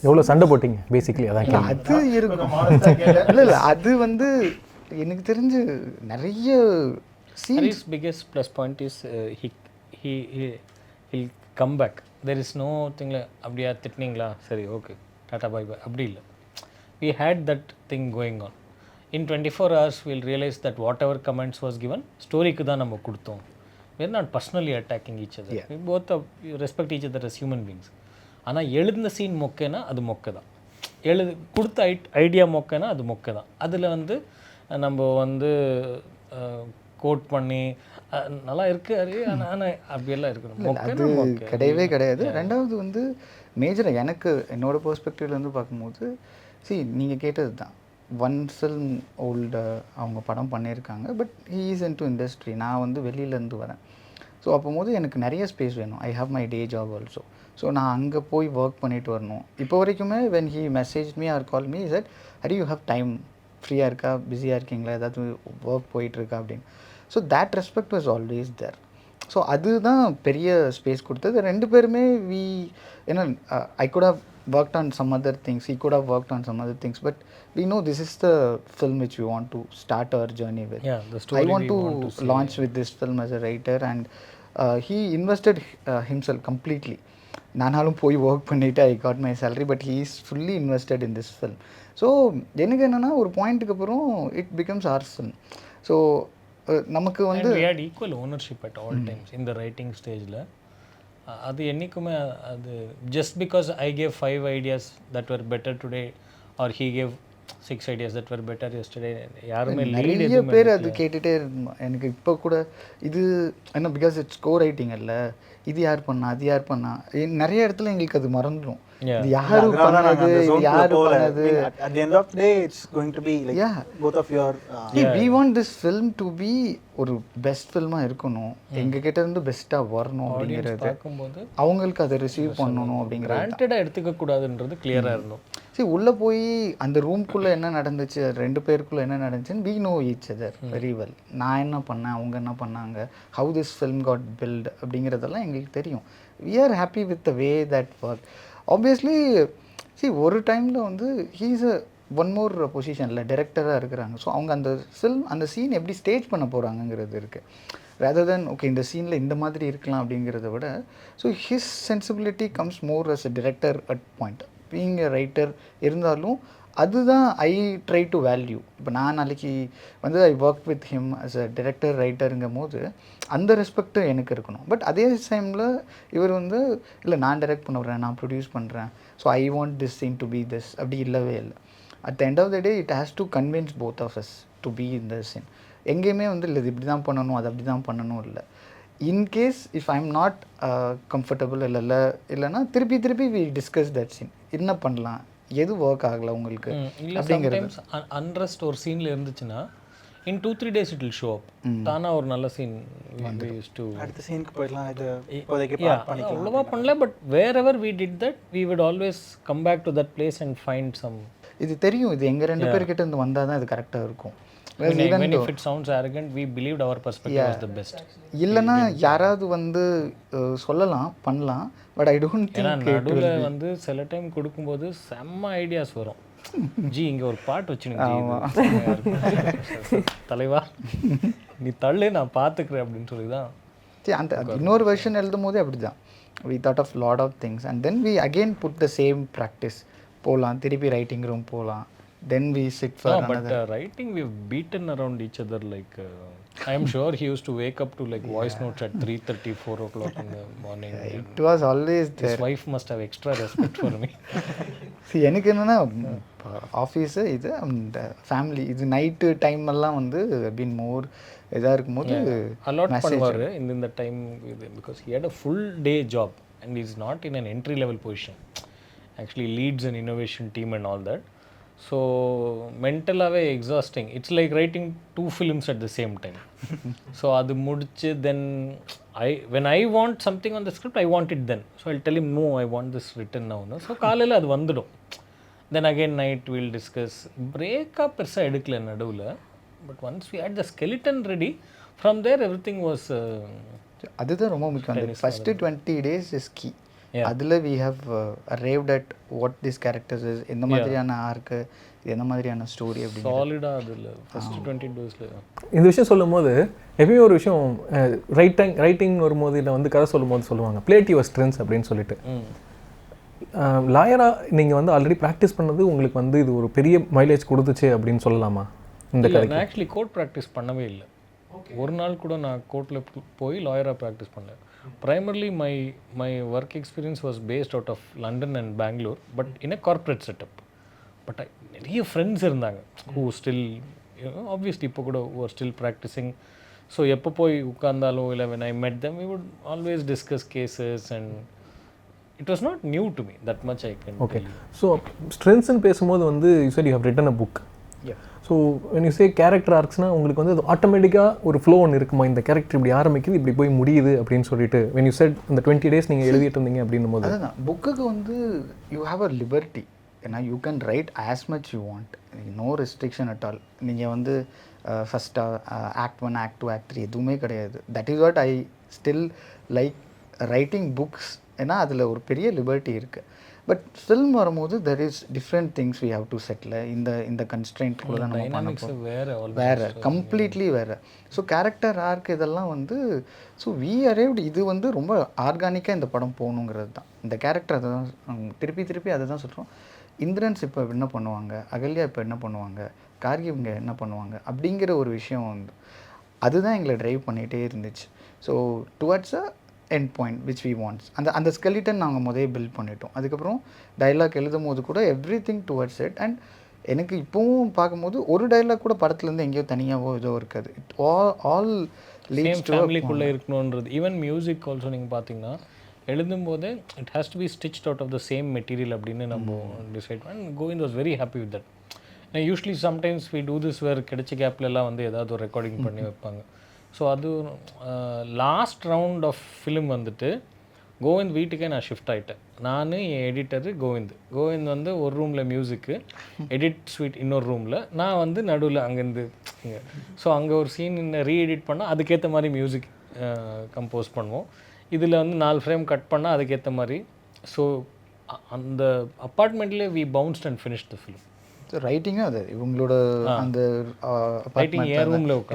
[SPEAKER 2] எவ்வளோ சண்டை போட்டிங்க பேசிக்கலி? அதான்
[SPEAKER 3] அது இருக்கும். இல்லை அது வந்து எனக்கு தெரிஞ்சு நிறைய
[SPEAKER 1] Hari's biggest plus point is he'll come back. There is no thing like அப்படியா திட்டினீங்களா சரி ஓகே டாட்டா பை பை அப்படி இல்லை. We had that thing going on. In 24 hours we'll realize that whatever comments was given ஸ்டோரிக்கு தான் நம்ம கொடுத்தோம். We're not personally attacking each other. We both respect each other as human beings. ஆனால் எழுதின scene மொக்கைனா அது மொக்கை தான், கொடுத்த ஐடியா மொக்கைனா அது மொக்கை தான். அதில் வந்து நம்ம வந்து கோட் பண்ணி நல்லா இருக்கு ஆனால் அப்படியெல்லாம் இருக்கணும்
[SPEAKER 3] அது கிடையவே கிடையாது. ரெண்டாவது வந்து மேஜராக எனக்கு என்னோட பெர்ஸ்பெக்டிவ்ல வந்து பார்க்கும்போது நீங்கள் கேட்டது தான், ஒன் ஃபில்ம் ஓல்டு அவங்க படம் பண்ணியிருக்காங்க, but he is in to industry, நான் வந்து வெளியிலேருந்து வரேன். ஸோ அப்போது எனக்கு நிறைய ஸ்பேஸ் வேணும். I have my day job also. So நான் அங்கே போய் ஒர்க் பண்ணிட்டு வரணும். இப்போ வரைக்குமே when he message me or call me is that hurry you have time, ஃப்ரீயாக இருக்கா, பிஸியாக இருக்கீங்களா, ஏதாவது ஒர்க் போயிட்டுருக்கா அப்படின்னு. So that respect was always there. So அதுதான் பெரிய ஸ்பேஸ் கொடுத்தது. 2 பேருமே ஏன்னா I could have worked on some other things, he could have worked on some other things, but we know this is the film which we want to start our journey with.
[SPEAKER 1] The story
[SPEAKER 3] I want to launch with this film as a writer, and he invested himself completely. நானாலும் போய் work பண்ணிவிட்டு I got my salary, but he is fully invested in this film. So எனக்கு என்னென்னா ஒரு பாயிண்ட்டுக்கு அப்புறம் it becomes R film. So நமக்கு வந்து
[SPEAKER 1] we had equal ownership at all times in the writing stage-ல. அது என்றைக்குமே அது just because I gave 5 ideas that were better today or he gave 6 ideas that were better yesterday யாருமே
[SPEAKER 3] நிறைய பேர் அது கேட்டுகிட்டே இருந்தோம். எனக்கு இப்போ கூட இது என்ன பிகாஸ் இட்ஸ் கோ ரைட்டிங் அல்ல, இது யார் பண்ணா அது யார் பண்ணா, நிறைய இடத்துல எங்களுக்கு அது மறந்துடும். இது யாரு பண்ணது, இது யாரு பண்ணது.
[SPEAKER 5] At the end of the day it's going to be like both of your
[SPEAKER 3] we want this film to be ஒரு பெஸ்ட் ஃபில்மாக இருக்கணும், எங்ககிட்ட இருந்து பெஸ்ட்டாக வரணும் அப்படிங்கிறது பார்க்கும்போது அவங்களுக்கு அதை ரிசீவ் பண்ணணும் அப்படிங்கிற
[SPEAKER 1] கிராண்டடாக எடுத்துக்கக்கூடாதுன்றது கிளியராக இருந்தோம்.
[SPEAKER 3] உள்ளே போய் அந்த ரூம்குள்ளே என்ன நடந்துச்சு, 2 பேருக்குள்ளே என்ன நடந்துச்சுன்னு we know each other very well. நான் என்ன பண்ணேன், அவங்க என்ன பண்ணாங்க, how this film got built அப்படிங்கிறதெல்லாம் எங்களுக்கு தெரியும். we are happy with the way that work. obviously ஒரு டைமில் வந்து he is a one more பொசிஷனில் டைரக்டராக இருக்கிறாங்க. ஸோ அவங்க அந்த ஃபில்ம் அந்த சீன் எப்படி ஸ்டேஜ் பண்ண போகிறாங்கங்கிறது இருக்குது. ரேதர் தென் ஓகே இந்த சீனில் இந்த மாதிரி இருக்கலாம் அப்படிங்கிறத விட so his sensibility comes more as a director at point. Being a writer இருந்தாலும் அதுதான் ஐ ட்ரை டு வேல்யூ. இப்போ நான் நாளைக்கு வந்து I work with him as a director ரைட்டருங்கும் போது அந்த ரெஸ்பெக்ட்டு எனக்கு இருக்கணும். பட் அதே டைமில் இவர் வந்து இல்லை நான் டைரக்ட் பண்ணுறேன், நான் ப்ரொடியூஸ் பண்ணுறேன், so I want this scene to be this அப்படி இல்லவே இல்லை. At the end of the day it has to convince both of us to be in the scene. எங்கேயுமே வந்து இல்லை இது இப்படி தான் பண்ணணும் அது அப்படி தான் பண்ணணும் இல்லை. In case if I am not comfortable இல்லைன்னா திருப்பி வி டிஸ்கஸ் தட் சீன், என்ன பண்ணலாம், எது ஒர்க் ஆகலை உங்களுக்கு அப்படிங்கிறது.
[SPEAKER 1] அன்ரெஸ்ட் ஒரு சீனில் இருந்துச்சுன்னா in 2-3 days it will show up. தானா ஒரு நல்ல சீன்
[SPEAKER 5] அடுத்த சீனுக்கு போயிடலாம், இது இப்போதைக்கு பார்ட் பண்ணிக்கலாம்
[SPEAKER 1] அவ்வளோவா பண்ணல. But wherever we did that we would always come back to that place and find some.
[SPEAKER 3] இது தெரியும், இது எங்கள் 2 பேர்கிட்ட இருந்து வந்தால் தான் இது கரெக்டாக இருக்கும்.
[SPEAKER 1] Even if it sounds arrogant, we believed our perspective was the best.
[SPEAKER 3] இல்லைன்னா யாராவது வந்து சொல்லலாம் பண்ணலாம், பட் ஐ டோன்ட் திங்க்
[SPEAKER 1] நடுவில் வந்து சில டைம் கொடுக்கும்போது செம்ம ஐடியாஸ் வரும். ஜி இங்கே ஒரு பாட்டு வச்சுனுங்க தலைவா நீ தள்ளு நான் பார்த்துக்கிறேன் அப்படின்னு சொல்லி தான்.
[SPEAKER 3] அந்த இன்னொரு வெர்ஷன் எழுதும் போதே அப்படி தான் we thought of lot of things and then we again put the same practice. போகலாம் திருப்பி ரைட்டிங் ரூம் போகலாம், then we sit for another.
[SPEAKER 1] But writing we've beaten around each other like I am sure he used to wake up to like voice notes at 3:30 4 o'clock in the morning.
[SPEAKER 3] It was always there.
[SPEAKER 1] His wife must have extra respect for me.
[SPEAKER 3] See எனக்கு என்னன்னா office இது அந்த family இது night time எல்லாம் வந்து been மோர் இதாக இருக்கும்போது
[SPEAKER 1] allot பண்ணுவார் இந்த டைம் இது because he had a full day job and he is not in an entry level position. Actually leads an innovation team and all that. So மென்டலாகவே exhausting. It's like writing 2 films at the same time. So அது முடிச்சு then when I want something on the script, I want it then. So I'll tell him, no, I want this written now. So காலையில் அது வந்துடும். Then again night will discuss. பிரேக்காக பெருசாக எடுக்கல நடுவில். But once we had the skeleton ready, from there everything was
[SPEAKER 3] அதுதான் ரொம்ப முக்கியம். First 20 days is key. அதில் we have arrived at what these characters is, எந்த மாதிரியான ஆர்க்கு, எந்த மாதிரியான ஸ்டோரி அப்படி
[SPEAKER 1] சாலிடாக அதில் ஃபஸ்ட்டு 20 daysல.
[SPEAKER 2] இந்த விஷயம் சொல்லும் போது எப்பயுமே ஒரு விஷயம் ரைட்டிங் வரும்போது இல்லை வந்து கதை சொல்லும் போது சொல்லுவாங்க பிளேட் யுவர் ஸ்ட்ரென்த்ஸ் அப்படின்னு சொல்லிட்டு. லாயராக நீங்கள் வந்து ஆல்ரெடி ப்ராக்டிஸ் பண்ணது உங்களுக்கு வந்து இது ஒரு பெரிய மைலேஜ் கொடுத்துச்சு அப்படின்னு சொல்லலாமா? இந்த கதை
[SPEAKER 1] நான் ஆக்சுவலி கோர்ட் ப்ராக்டிஸ் பண்ணவே இல்லை. ஒரு நாள் கூட நான் கோர்ட்டில் போய் லாயராக ப்ராக்டிஸ் பண்ணேன். primarily my work experience was based out of London and Bangalore, but in a corporate setup. But நிறைய ஃப்ரெண்ட்ஸ் இருந்தாங்க who still, obviously இப்போ கூட who are still practicing. So எப்போ போய் உட்கார்ந்தாலும் இல்லை when I met them, we would always discuss cases and it was not new to me that much, I can tell you.
[SPEAKER 2] So ஸ்ட்ரென்த்ஸ்ன்னு பேசும்போது வந்து you said you have written a book. So when you say character arcsனால் உங்களுக்கு வந்து அது ஆட்டோமேட்டிக்காக ஒரு flow ஒன்று இருக்குமா, இந்த கேரக்டர் இப்படி ஆரம்பிக்குது இப்படி போய் முடியுது அப்படின்னு சொல்லிட்டு when you said இந்த 20 days நீங்கள் எழுதிட்டு இருந்தீங்க அப்படின்னும் போது
[SPEAKER 3] அதுதான் புக்குக்கு வந்து யூ ஹாவ் அ லிபர்ட்டி. ஏன்னா you can write as much you want, no restriction at all. நீங்கள் வந்து ஃபஸ்ட்டாக ஆக்ட் 1 ஆக்ட் 2 ஆக்ட் 3 எதுவுமே கிடையாது. That is what I still like writing books. ஏன்னா அதில் ஒரு பெரிய லிபர்ட்டி இருக்குது. பட் ஃபில்ம் வரும்போது there is different things we have to settle. இந்த கன்ஸ்ட்ரெயின்ட் கூட தான் நம்ம பண்ண போகிறோம். வேறு கம்ப்ளீட்லி வேறு. ஸோ கேரக்டர் ஆர்க் இதெல்லாம் வந்து ஸோ வி அரைவ்டு. இது வந்து ரொம்ப ஆர்கானிக்காக இந்த படம் போகணுங்கிறது தான். இந்த கேரக்டர் அதை தான் திருப்பி அதை தான் சொல்கிறோம். இந்திரன்ஸ் இப்போ என்ன பண்ணுவாங்க, அகல்யா இப்போ என்ன பண்ணுவாங்க, கார்கி இவங்க என்ன பண்ணுவாங்க அப்படிங்கிற ஒரு விஷயம் வந்து அதுதான் எங்களை ட்ரைவ் பண்ணிகிட்டே இருந்துச்சு. So towards a end point which we wants அந்த ஸ்கெலிட்டன் நாங்கள் முதல்ல பில்ட் பண்ணிட்டோம். அதுக்கப்புறம் டைலாக் எழுதும் போது கூட everything towards it. And எனக்கு இப்போவும் பார்க்கும்போது ஒரு டைலாக் கூட படத்துலேருந்து எங்கேயோ தனியாகவோ ஏதோ இருக்காது. இட் ஆல் லீட்ஸ் டு
[SPEAKER 1] ஃபேமிலிக்குள்ளே இருக்கணுன்றது. ஈவன் மியூசிக் ஆல்சோ நீங்கள் பார்த்தீங்கன்னா எழுதும்போது it has to be stitched out of the same material அப்படின்னு நம்ம டிசைட் பண்ணி. Govind was very happy with that. நான் usually sometimes we do this வேறு கிடைச்ச கேப்லலாம் வந்து ஏதாவது ஒரு ரெக்கார்டிங் பண்ணி வைப்பாங்க. ஸோ அது லாஸ்ட் ரவுண்ட் ஆஃப் ஃபிலிம் வந்துட்டு கோவிந்த் வீட்டுக்கே நான் ஷிஃப்ட் ஆகிட்டேன். நான் என் எடிட்டரு கோவிந்த் வந்து ஒரு ரூமில் மியூசிக்கு, எடிட் ஸ்வீட் இன்னொரு ரூமில், நான் வந்து நடுவில் அங்கேருந்து இங்கே. ஸோ அங்கே ஒரு சீன் ரீஎடிட் பண்ணால் அதுக்கேற்ற மாதிரி மியூசிக் கம்போஸ் பண்ணுவோம். இதில் வந்து 4 ஃப்ரேம் கட் பண்ணால் அதுக்கேற்ற மாதிரி. ஸோ அந்த அப்பார்ட்மெண்ட்லேயே we bounced and finish the film.
[SPEAKER 3] ரைட்டிங்கும் அது இவங்களோட அந்த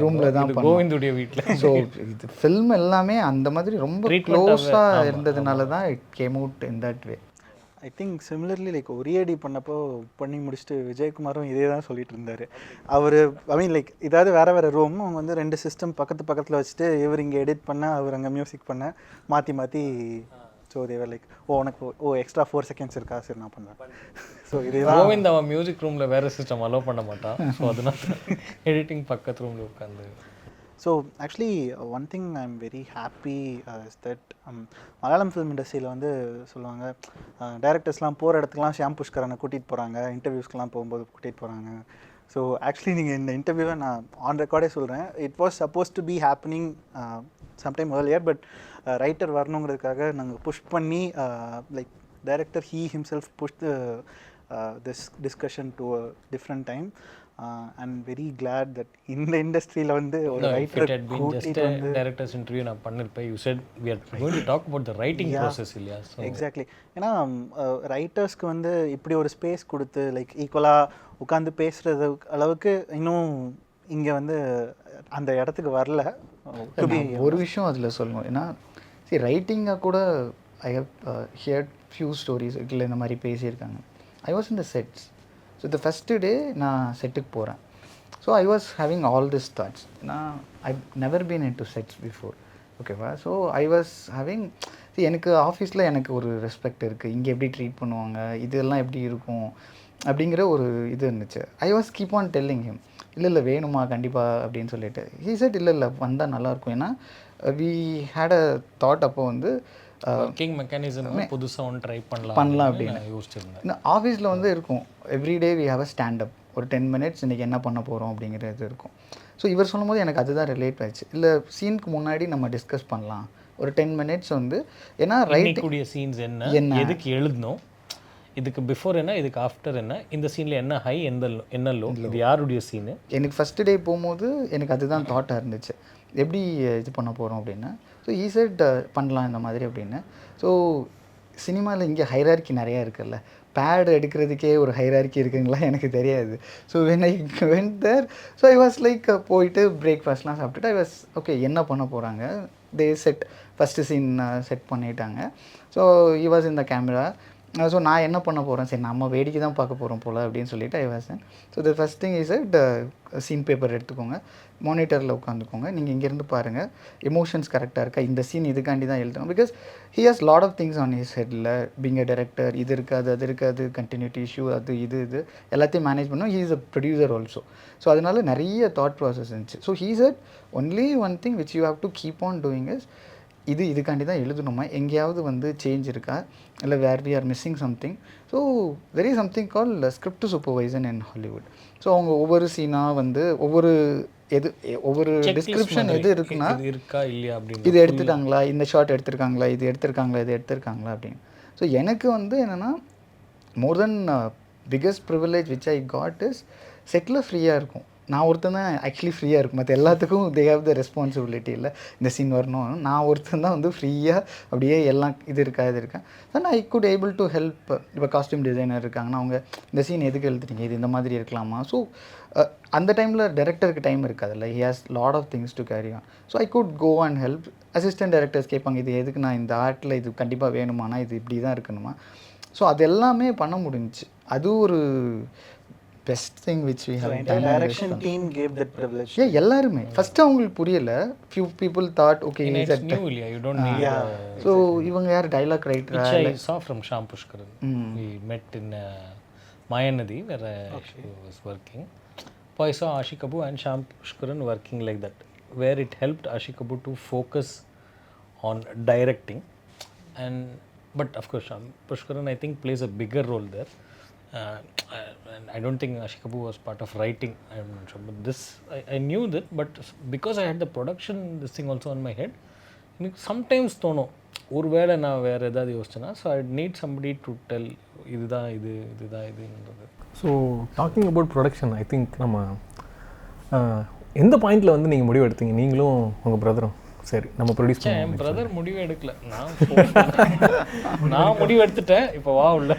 [SPEAKER 1] ரூமில் தான் கோவிந்துடைய வீட்டில்.
[SPEAKER 3] ஸோ இது ஃபில்ம் எல்லாமே அந்த மாதிரி ரொம்ப க்ளோஸாக இருந்ததுனால தான் it came out in that way.
[SPEAKER 5] I think similarly like ஒரியடி பண்ணி முடிச்சுட்டு விஜயகுமாரும் இதே தான் சொல்லிட்டு இருந்தார். அவர் ஐ மீன் லைக் இதாவது வேறு ரூம் அவங்க வந்து 2 சிஸ்டம் பக்கத்தில் வச்சுட்டு இவர் இங்கே எடிட் பண்ண அவர் அங்கே மியூசிக் பண்ண மாற்றி ஸோ தேவர் லைக் உனக்கு எக்ஸ்ட்ரா 4 செகண்ட்ஸ் இருக்கா, சரி நான் பண்ணுவேன். ஸோ இதே
[SPEAKER 1] கோவிந்த் அவன் மியூசிக் ரூமில் வேறு சிஸ்டம் அலோவ் பண்ண மாட்டான். ஸோ அதனால எடிட்டிங் பக்கத்து ரூமில் உட்காந்து.
[SPEAKER 5] So actually one thing I am very happy is that Malayalam film இண்டஸ்ட்ரியில் வந்து சொல்லுவாங்க டைரக்டர்ஸ்லாம் போகிற இடத்துக்குலாம் ஷாம் புஷ்கரனை கூட்டிகிட்டு போகிறாங்க, இன்டர்வியூஸ்க்கெலாம் போகும்போது கூட்டிகிட்டு போகிறாங்க. ஸோ ஆக்சுவலி நீங்கள் இந்த இன்டர்வியூவை நான் ஆன் ரெக்கார்டே சொல்கிறேன். It was suppose to be happening sometime earlier, but writer வரணுங்கிறதுக்காக நாங்கள் புஷ் பண்ணி like director he himself push this discussion to a different time. And very glad that இந்த இண்டஸ்ட்ரியில் வந்து ஒரு ரைட்டர்
[SPEAKER 1] டைரக்டர்ஸ் இன்டர்வியூ நான் பண்ணிருப்பேன். You said we are going to talk about the writing process இல்லையா? So
[SPEAKER 5] exactly. ஏன்னா ரைட்டர்ஸ்க்கு வந்து இப்படி ஒரு ஸ்பேஸ் கொடுத்து லைக் ஈக்குவலாக உட்காந்து பேசுகிறது அளவுக்கு இன்னும் இங்கே வந்து அந்த இடத்துக்கு வரல.
[SPEAKER 3] ஒரு விஷயம் அதில் சொல்லணும். ஏன்னா சரி ரைட்டிங்காக கூட I have heard few stories இல்லை இந்த மாதிரி பேசியிருக்காங்க. I was in the sets. So the first day நான் செட்டுக்கு போகிறேன். So I was having all this thoughts. நான் I never been in to sets before. ஓகேவா? ஸோ ஐ வாஸ் ஹேவிங் எனக்கு ஆஃபீஸில் எனக்கு ஒரு ரெஸ்பெக்ட் இருக்குது, இங்கே எப்படி ட்ரீட் பண்ணுவாங்க, இதெல்லாம் எப்படி இருக்கும் அப்படிங்கிற ஒரு இது இருந்துச்சு. I was keep on telling him இல்லை வேணுமா கண்டிப்பாக அப்படின்னு சொல்லிட்டு. ஹீ செட் இல்லை வந்தால் நல்லாயிருக்கும். ஏன்னா வி ஹேட் அ தாட் அப்போ வந்து
[SPEAKER 1] ஒர்க்கிங் மெக்கானிசம் புதுசாக ஒன்று ட்ரை
[SPEAKER 3] பண்ணலாம் அப்படின்னு
[SPEAKER 1] யோசிச்சிருந்தேன்.
[SPEAKER 3] இந்த ஆஃபீஸில் வந்து இருக்கும் everyday we have a standup, ஒரு 10 minutes இன்றைக்கி என்ன பண்ண போகிறோம் அப்படிங்கிறது இருக்கும். ஸோ இவர் சொல்லும் போது எனக்கு அதுதான் ரிலேட் ஆச்சு. இல்லை சீனுக்கு முன்னாடி நம்ம டிஸ்கஸ் பண்ணலாம் ஒரு 10 minutes வந்து, ஏன்னா
[SPEAKER 1] ரைட்டிங் சீன்ஸ் என்ன, எதுக்கு எழுதணும், இதுக்கு பிஃபோர் என்ன, இதுக்கு ஆஃப்டர் என்ன, இந்த சீனில் என்ன ஹை, என்ன லோ, இது யாருடைய சீனு.
[SPEAKER 3] எனக்கு ஃபஸ்ட்டு டே போகும்போது எனக்கு அதுதான் தாட்டாக இருந்துச்சு, எப்படி இது பண்ண போகிறோம் அப்படின்னு. ஸோ ஈஸட் பண்ணலாம் இந்த மாதிரி அப்படின்னு. ஸோ சினிமாவில் இங்கே ஹைரார்கி நிறையா இருக்குல்ல, பேட் எடுக்கிறதுக்கே ஒரு ஹைரார்கி இருக்குங்களா எனக்கு தெரியாது. So when I went there, so I was like போயிட்டு பிரேக்ஃபாஸ்ட்லாம் சாப்பிட்டுட்டு ஐ வாஸ் ஓகே என்ன பண்ண போகிறாங்க. They set first scene set பண்ணிட்டாங்க. ஸோ இ வாஸ் இந்த கேமரா. ஸோ நான் என்ன பண்ண போகிறேன், சரி நம்ம வேடிக்கை தான் பார்க்க போகிறோம் போல் அப்படின்னு சொல்லிட்டு I was. So the first thing is scene paper எடுத்துக்கோங்க, மானிட்டரில் உட்காந்துக்கோங்க, நீங்கள் இங்கேருந்து பாருங்கள் எமோஷன்ஸ் கரெக்டாக இருக்கா, இந்த சீன் இதுக்காண்டி தான் எழுதணும். Because he has lot of things on his ஹெட்டில், பீங் அ டைரக்டர், இது இருக்காது அது இருக்காது, கண்டினியூட்டி இஷ்யூ, அது இது எல்லாத்தையும் மேனேஜ் பண்ணோம். He is a producer also. So அதனால நிறைய தாட் ப்ராசஸ் இருந்துச்சு. So he said only one thing which you have to keep on doing is, இதுக்காண்டி தான் எழுதணுமா, எங்கேயாவது வந்து சேஞ்ச் இருக்கா, இல்லை where we are missing something. So very something call script supervision in Hollywood. So அவங்க ஒவ்வொரு சீனாக வந்து ஒவ்வொரு டிஸ்கிரிப்ஷன் எது இருக்குன்னா
[SPEAKER 1] இருக்கா இல்லையா அப்படின்னு,
[SPEAKER 3] இது எடுத்துட்டாங்களா, இந்த ஷாட் எடுத்திருக்காங்களா, இது எடுத்திருக்காங்களா அப்படின்னு. ஸோ எனக்கு வந்து என்னென்னா more than biggest privilege which I got is settle ஃப்ரீயாக இருக்கும். நான் ஒருத்தன் தான் ஆக்சுவலி ஃப்ரீயாக இருக்கும், மற்ற எல்லாத்துக்கும் தே ஹேவ் த ரெஸ்பான்சிபிலிட்டி. இல்லை இந்த சீன் வரணும், நான் ஒருத்தன் தான் வந்து ஃப்ரீயாக அப்படியே எல்லாம் இது இருக்கேன். Then I could able to help. இப்போ காஸ்டியூம் டிசைனர் இருக்காங்கன்னா அவங்க இந்த சீன் எதுக்கு எழுதுறீங்க, இது இந்த மாதிரி இருக்கலாமா. ஸோ அந்த டைமில் டைரக்டருக்கு டைம் இருக்காதுல்ல, he has lot of things to carry on. So I could go and help. Assistant directors கேட்பாங்க, இது எதுக்கு, நான் இந்த ஆர்ட்டில் இது கண்டிப்பாக வேணுமானா, இது இப்படி தான் இருக்கணுமா. ஸோ அது எல்லாமே பண்ண முடிஞ்சிச்சு. அது ஒரு best thing which we have done.
[SPEAKER 5] The direction team gave that privilege.
[SPEAKER 3] Yeah, எல்லாருமே ஃபர்ஸ்ட் அவங்களுக்கு புரியல. few people thought okay is that
[SPEAKER 1] new, you don't need
[SPEAKER 3] so இவங்க யார் dialogue writer.
[SPEAKER 1] I saw from Sham Pushkaran. We met in Mayanadi where she was working. So I saw Ashi Kapoor and Sham Pushkaran working like that, where it helped Ashi Kapoor to focus on directing. But of course Sham Pushkaran I think plays a bigger role there. And I don't think Ashi Kapoor was part of writing. I'm not sure, but this I knew that, but because I had the production this thing also on my head, sometimes தோணும் ஒருவேளை நான் வேறு ஏதாவது யோசிச்சேன்னா, so I need somebody to tell இதுதான் இதுன்றது.
[SPEAKER 2] So talking about production, I think நம்ம எந்த பாயிண்டில் வந்து நீங்கள் முடிவு எடுத்தீங்க, நீங்களும் உங்கள் பிரதரும்? சரி நம்ம ப்ரொடியூஸ் பண்ணோம்.
[SPEAKER 1] என் பிரதர் முடிவு எடுக்கல, நான் முடிவு எடுத்துட்டேன். இப்போ வா உள்ள.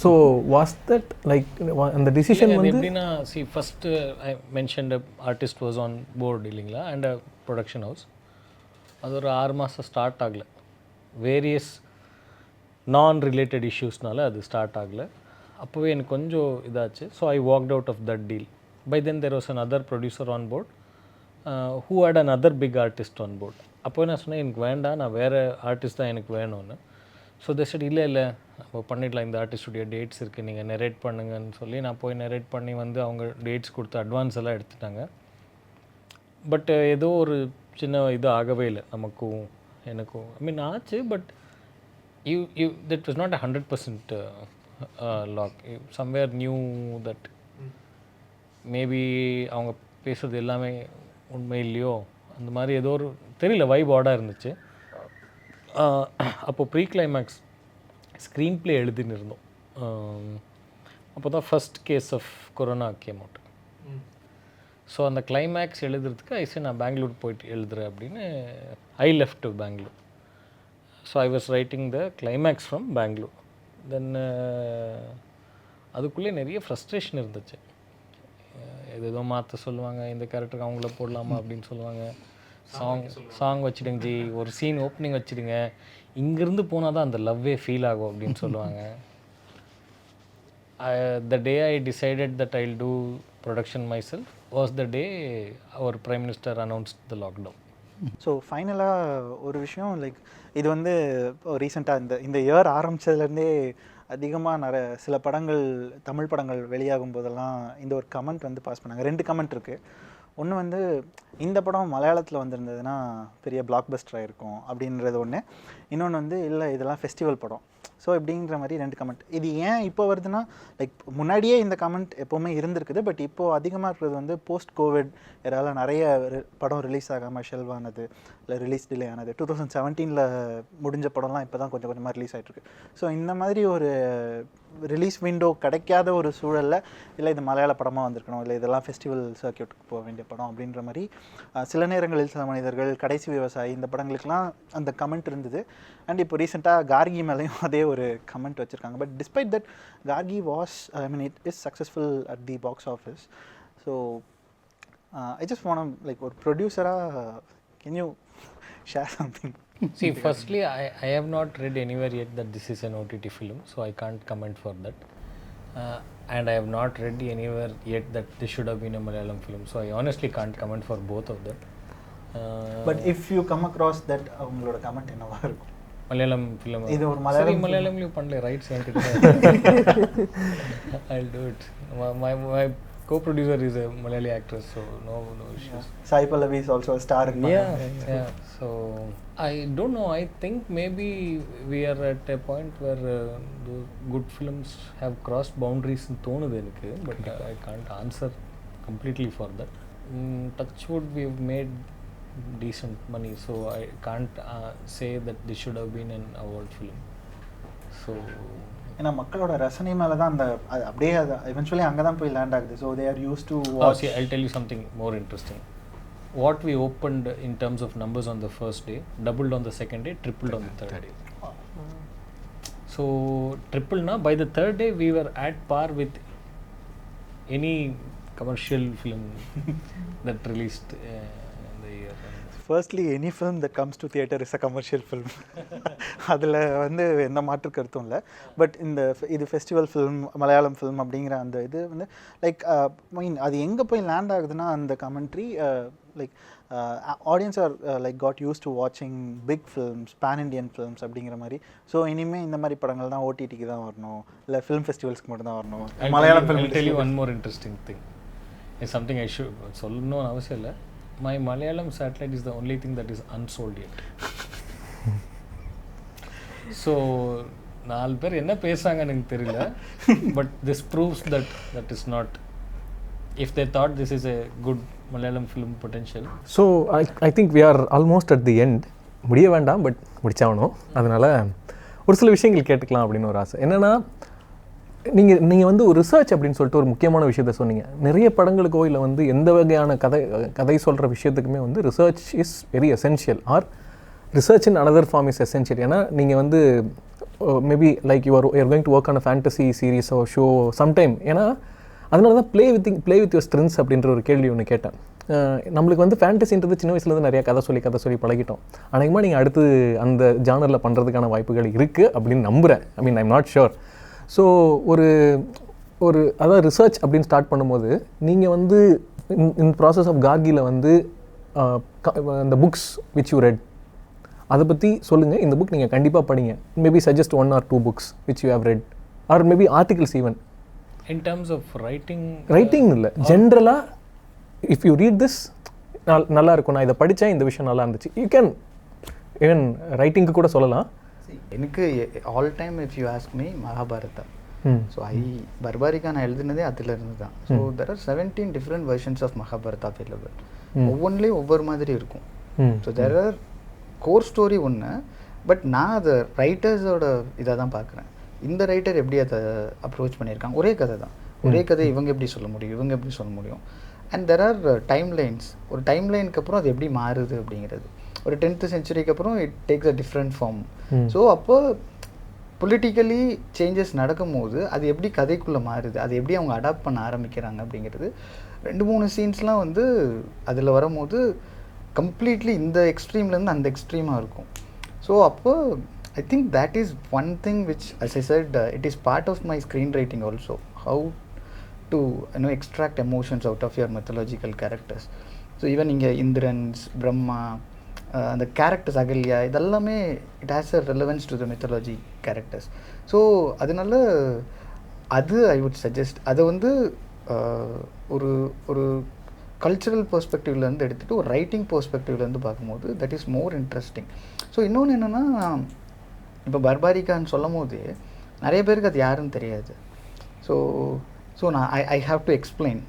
[SPEAKER 2] ஸோ வாஸ் தட் லைக் அந்த டிசிஷன் வந்து
[SPEAKER 1] எப்படின்னா, C first I mentioned artist was on board இல்லைங்களா, அண்ட் அ ப்ரொடக்ஷன் ஹவுஸ். அது ஒரு 6 மாதம் ஸ்டார்ட் ஆகலை, வேரியஸ் நான் ரிலேட்டட் இஷ்யூஸ்னால அது ஸ்டார்ட் ஆகலை. அப்போவே எனக்கு கொஞ்சம் இதாச்சு. So I walked out of that deal. By then there was another producer on board who had another big artist on board. அப்போ நான் சொன்னேன், எனக்கு வேண்டாம், நான் வேறு ஆர்டிஸ்ட் தான் எனக்கு வேணும்னு. ஸோ தே செட் இல்லை நம்ம பண்ணிடலாம், இந்த ஆர்டிஸ்டுடைய டேட்ஸ் இருக்குது, நீங்கள் நெரேட் பண்ணுங்கன்னு சொல்லி நான் போய் நெரேட் பண்ணி வந்து அவங்க டேட்ஸ் கொடுத்து அட்வான்ஸ் எல்லாம் எடுத்துட்டாங்க. பட் ஏதோ ஒரு சின்ன இது ஆகவே இல்லை நமக்கும் எனக்கும். ஐ மீன் ஆச்சு, but you that was not 100% lock. Somewhere knew that maybe அவங்க பேசுகிறது எல்லாமே உண்மை இல்லையோ, அந்த மாதிரி ஏதோ ஒரு தெரியல, வைப் ஆடாக இருந்துச்சு. அப்போது ப்ரீ கிளைமேக்ஸ் ஸ்க்ரீன் ப்ளே எழுதின்னு இருந்தோம். அப்போ தான் first case of corona came out. So அந்த கிளைமேக்ஸ் எழுதுறதுக்கு ஐசே நான் பெங்களூர் போயிட்டு எழுதுறேன் அப்படின்னு I left to Bangalore. So I was writing the climax from Bangalore. Then அதுக்குள்ளே நிறைய ஃப்ரஸ்ட்ரேஷன் இருந்துச்சு. ஏதோ மாற்ற சொல்லுவாங்க, இந்த கேரக்டருக்கு அவங்கள போடலாமா அப்படின்னு சொல்லுவாங்க. சாங் வச்சுடுங்க ஜி, ஒரு சீன் ஓப்பனிங் வச்சுடுங்க, இங்கேருந்து போனால் தான் அந்த லவ்வே ஃபீல் ஆகும் அப்படின்னு சொல்லுவாங்க. The day I decided that I will do production myself was the day our prime minister announced the lockdown.
[SPEAKER 5] So ஃபைனலாக ஒரு விஷயம், லைக் இது வந்து ரீசெண்டாக இந்த இயர் ஆரம்பித்ததுலேருந்தே அதிகமாக சில படங்கள், தமிழ் படங்கள் வெளியாகும் போதெல்லாம் இந்த ஒரு கமெண்ட் வந்து பாஸ் பண்ணாங்க. 2 கமெண்ட் இருக்குது. ஒன்று வந்து இந்த படம் மலையாளத்தில் வந்திருந்ததுன்னா பெரிய பிளாக் பஸ்டராக இருக்கும் அப்படின்றது ஒன்று. இன்னொன்று வந்து இல்லை இதெல்லாம் ஃபெஸ்டிவல் படம். ஸோ இப்படிங்கிற மாதிரி 2 கமெண்ட். இது ஏன் இப்போ வருதுன்னா லைக் முன்னாடியே இந்த கமெண்ட் எப்போவுமே இருந்திருக்குது. பட் இப்போது அதிகமாக இருக்கிறது வந்து போஸ்ட் கோவிட் யாரால நிறைய படம் ரிலீஸ் ஆகாமல் ஷெல்வ் ஆனது, இல்லை ரிலீஸ் டிலே ஆனது. 2017 முடிஞ்ச படம்லாம் இப்போ தான் கொஞ்சம் கொஞ்சமாக ரிலீஸ் ஆகிட்டுருக்கு. ஸோ இந்த மாதிரி ஒரு ரிலீஸ் விண்டோ கிடைக்காத ஒரு சூழலில் இல்லை இது மலையாள படமாக வந்திருக்கணும், இல்லை இதெல்லாம் ஃபெஸ்டிவல் சர்க்கியூட்டுக்கு போக வேண்டிய படம் அப்படின்ற மாதிரி சில நேரங்களில் சில மனிதர்கள், கடைசி விவசாயி, இந்த படங்களுக்கெல்லாம் அந்த கமெண்ட் இருந்தது. அண்ட் இப்போ ரீசெண்டாக கார்கி மேலேயும் அதே ஒரு கமெண்ட் வச்சுருக்காங்க. But despite that Gargi was it is successful at the box office. So I just want like ஒரு ப்ரொடியூசராக can you share something?
[SPEAKER 1] See, firstly, I have not read anywhere yet that this is an OTT film, so I can't comment for that. And I have not read anywhere yet that this should have been a Malayalam film, so I honestly can't comment for both of them.
[SPEAKER 5] But if you come across that, உங்களோட comment என்னவா இருக்கும்?
[SPEAKER 1] Malayalam film.
[SPEAKER 5] இது ஒரு Malayalam
[SPEAKER 1] Malayalam பண்ணல, rights என்கிட்ட. I'll do it. My co-producer is a Malayali actress, so no issues.
[SPEAKER 5] Sai Pallavi is also a star in
[SPEAKER 1] Yeah. So I don't know. I think maybe we are at a point where those good films have crossed boundaries in thonudhu enakku, but I can't answer completely for that. Touchwood, we've made decent money, so I can't say that this should have been an award film. So
[SPEAKER 5] ஏன்னா மக்களோட ரசனை மேலே தான் அந்த அப்படியே அது eventually அங்கே தான் போய் லேண்ட் ஆகுது. So they are use to watch.
[SPEAKER 1] I'll tell you something more interesting. What we opened in terms of numbers on the first day, doubled on the second day, tripled on the third day. So triple na, by the third day we were at par with any commercial film that released in the year.
[SPEAKER 5] Firstly any film that comes to theatre is a commercial film. அதில் வந்து எந்த மாற்று கருத்தும் இல்லை. But இது festival film, Malayalam film அப்படிங்கிற அந்த இது வந்து லைக் மீன் அது எங்கே போய் லேண்ட் ஆகுதுன்னா அந்த commentary like audience are like got use to வாட்சிங் big films, pan Indian films அப்படிங்கிற மாதிரி. ஸோ இனிமேல் இந்த மாதிரி படங்கள் தான் ஓடிடிக்கு தான் வரணும், இல்லை ஃபிலிம் ஃபெஸ்டிவல்ஸ்க்கு மட்டும் தான் வரணும். Malayalam film.
[SPEAKER 1] I'll tell you one more interesting thing. It's something I should சொல்லணும்னு அவசியம் இல்லை. My Malayalam satellite is the only thing that is unsold yet. So 4 பேர் என்ன பேசுறாங்கன்னு எனக்கு தெரியல. But this proves that is not. If they thought this is a good Malayalam film potential.
[SPEAKER 2] So I think we are almost at the end. முடிய வேண்டாம், but முடிச்சாகணும். அதனால் ஒரு சில விஷயங்கள் கேட்டுக்கலாம் அப்படின்னு ஒரு ஆசை. என்னென்னா நீங்கள் வந்து ஒரு ரிசர்ச் அப்படின்னு சொல்லிட்டு ஒரு முக்கியமான விஷயத்த சொன்னீங்க. நிறைய படங்களுக்கோ இல்லை வந்து எந்த வகையான கதை சொல்கிற விஷயத்துக்குமே வந்து research is very essential, or research in another form is essential. ஏன்னா நீங்கள் வந்து maybe like you're going to work on a fantasy series or show sometime. ஏன்னா அதனால தான் ப்ளே வித் யுவர் ஸ்ட்ரென்த்ஸ் அப்படின்ற ஒரு கேள்வி ஒன்று கேட்டேன். நம்மளுக்கு வந்து ஃபேண்டசின்றது சின்ன வயசுலேருந்து நிறையா கதை சொல்லி பழகிட்டோம். அநேகமாக நீங்கள் அடுத்து அந்த ஜானரில் பண்ணுறதுக்கான வாய்ப்புகள் இருக்குது அப்படின்னு நம்புகிறேன். I mean I'm not sure. So ஒரு அதாவது ரிசர்ச் அப்படின்னு ஸ்டார்ட் பண்ணும்போது நீங்கள் வந்து இன் ப்ராசஸ் ஆஃப் கார்கியில் வந்து இந்த புக்ஸ் விச் யூ ரெட் அதை பற்றி சொல்லுங்கள். இந்த புக் நீங்கள் கண்டிப்பாக படிங்க. Maybe suggest 1 or 2 books which you have read, or maybe articles even.
[SPEAKER 1] In terms of writing
[SPEAKER 2] இல்லை, ஜென்ரலாக இஃப் யூ ரீட் திஸ் நல்லா இருக்கும், நான் இதை படித்தேன், இந்த விஷயம் நல்லா இருந்துச்சு. யூ கேன் ஈவன் ரைட்டிங்க்கு கூட சொல்லலாம்.
[SPEAKER 3] எனக்கு all time if you ask me Mahabharata. So Barbarika நான் எழுதுனதே அதிலிருந்து தான். So there are 17 different versions of Mahabharata available. ஒவ்வொன்றிலையும் ஒவ்வொரு மாதிரி இருக்கும். So there are core story ஒன்று, பட் நான் அதை ரைட்டர்ஸோட இதை தான் பார்க்குறேன். இந்த ரைட்டர் எப்படி அதை அப்ரோச் பண்ணியிருக்காங்க. ஒரே கதை தான், ஒரே கதை இவங்க எப்படி சொல்ல முடியும், இவங்க எப்படி சொல்ல முடியும். And there are time lines. ஒரு டைம் லைனுக்கு அப்புறம் அது எப்படி மாறுது அப்படிங்கிறது. ஒரு 10th century அப்புறம் it takes a different form. So அப்போ பொலிட்டிக்கலி சேஞ்சஸ் நடக்கும்போது அது எப்படி கதைக்குள்ளே மாறுது, அது எப்படி அவங்க அடாப்ட் பண்ண ஆரம்பிக்கிறாங்க அப்படிங்கிறது. 2-3 சீன்ஸ்லாம் வந்து அதில் வரும்போது கம்ப்ளீட்லி இந்த எக்ஸ்ட்ரீம்லேருந்து அந்த எக்ஸ்ட்ரீமாக இருக்கும். ஸோ அப்போ I think that is one thing which, as I said, it is part of my screenwriting also, how to extract emotions out of your mythological characters. So even இங்கே இந்திரன்ஸ், பிரம்மா, அந்த கேரக்டர்ஸ், அகல்யா, இதெல்லாமே it has a relevance to the mythology characters. So அதனால அது ஐ would suggest அதை வந்து ஒரு ஒரு cultural பெர்ஸ்பெக்டிவ்லேருந்து எடுத்துகிட்டு ஒரு ரைட்டிங் பெர்ஸ்பெக்டிவ்லேருந்து பார்க்கும்போது that is more interesting. So இன்னொன்று என்னென்னா, இப்போ பர்பாரிக்கான்னு சொல்லும் போது நிறைய பேருக்கு அது யாருன்னு தெரியாது. ஸோ நான் ஐ ஹாவ் டு எக்ஸ்பிளைன்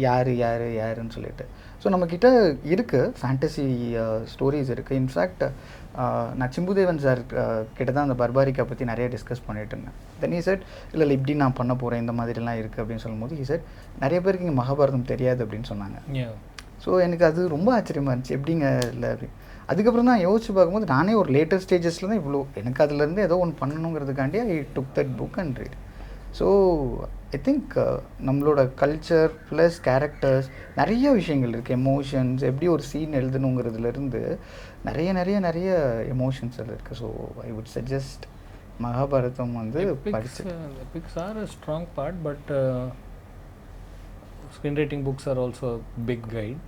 [SPEAKER 3] யாருன்னு சொல்லிட்டு. ஸோ நம்மக்கிட்ட இருக்குது ஃபேண்டசி ஸ்டோரிஸ் இருக்குது. இன்ஃபேக்ட் நான் சிம்புதேவன் சார் கிட்ட தான் அந்த பர்பாரிக்கா பற்றி நிறைய டிஸ்கஸ் பண்ணிட்டு இருந்தேன். தென் ஹி செட் இல்லை இப்படி நான் பண்ண போகிறேன், இந்த மாதிரிலாம் இருக்குது அப்படின்னு சொல்லும்போது ஹி செட் நிறைய பேருக்கு இங்கே மகாபாரதம் தெரியாது அப்படின்னு சொன்னாங்க. ஸோ எனக்கு அது ரொம்ப ஆச்சரியமாக இருந்துச்சு, எப்படிங்க இல்லை அப்படி. அதுக்கப்புறம் தான் யோசிச்சு பார்க்கும்போது நானே ஒரு லேட்டஸ்ட் ஸ்டேஜஸில் தான் இவ்வளோ எனக்கு அதுலேருந்து ஏதோ ஒன்று பண்ணணுங்கிறதுக்காண்டி I took that book and read. So I think நம்மளோட கல்ச்சர் ப்ளஸ் கேரக்டர்ஸ் நிறைய விஷயங்கள் இருக்குது. எமோஷன்ஸ் எப்படி ஒரு சீன் எழுதணுங்கிறதுலேருந்து நிறைய எமோஷன்ஸ் அதில் இருக்குது. So I would suggest Mahabharatam வந்து படிச்சு.
[SPEAKER 1] Epics are a strong part, but screenwriting books are also a big guide.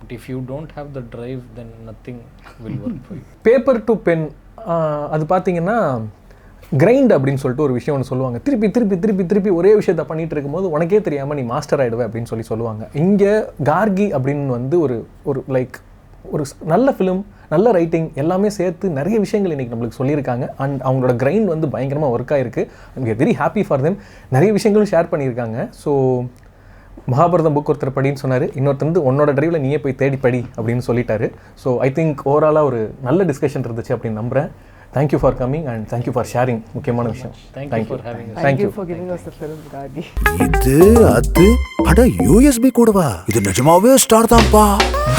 [SPEAKER 1] But if you don't have the drive, then nothing will work for you.
[SPEAKER 2] Paper to pen அது பார்த்தீங்கன்னா grind அப்படின்னு சொல்லிட்டு ஒரு விஷயம் ஒன்று சொல்லுவாங்க. திருப்பி ஒரே விஷயத்தை பண்ணிகிட்டு இருக்கும்போது உனக்கே தெரியாமல் நீ மாஸ்டர் ஆகிடுவே அப்படின்னு சொல்லுவாங்க. இங்கே கார்கி அப்படின்னு வந்து ஒரு லைக் ஒரு நல்ல ஃபிலிம், நல்ல ரைட்டிங் எல்லாமே சேர்த்து நிறைய விஷயங்கள் இன்றைக்கி நம்மளுக்கு சொல்லியிருக்காங்க. அண்ட் அவங்களோட கிரைண்ட் வந்து பயங்கரமாக ஒர்க் ஆகிருக்கு. I'm very happy for them. நிறைய விஷயங்களும் ஷேர் பண்ணியிருக்காங்க. ஸோ மகாபாரதம் புக் ஒருத்தர் படின்னு சொன்னார், இன்னொருத்தர் வந்து உன்னோட டிரைவில் நீயே போய் தேடி படி அப்படின்னு சொல்லிட்டாரு. ஸோ ஐ திங்க் ஓவராலாக ஒரு நல்ல டிஸ்கஷன் இருந்துச்சு அப்படின்னு நம்புகிறேன். Thank you for coming and thank you for sharing. முக்கியமான விஷயம்.
[SPEAKER 1] Thank
[SPEAKER 4] you for giving us the film, Gargi.
[SPEAKER 6] இது அது அட USB கூடவா? இது நிஜமாவே ஸ்டார் தான்ப்பா.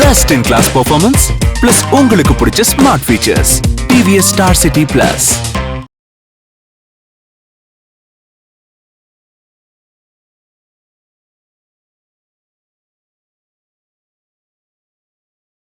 [SPEAKER 6] Best in class performance plus உங்களுக்கு பிடிச்ச smart features TVS Star City Plus.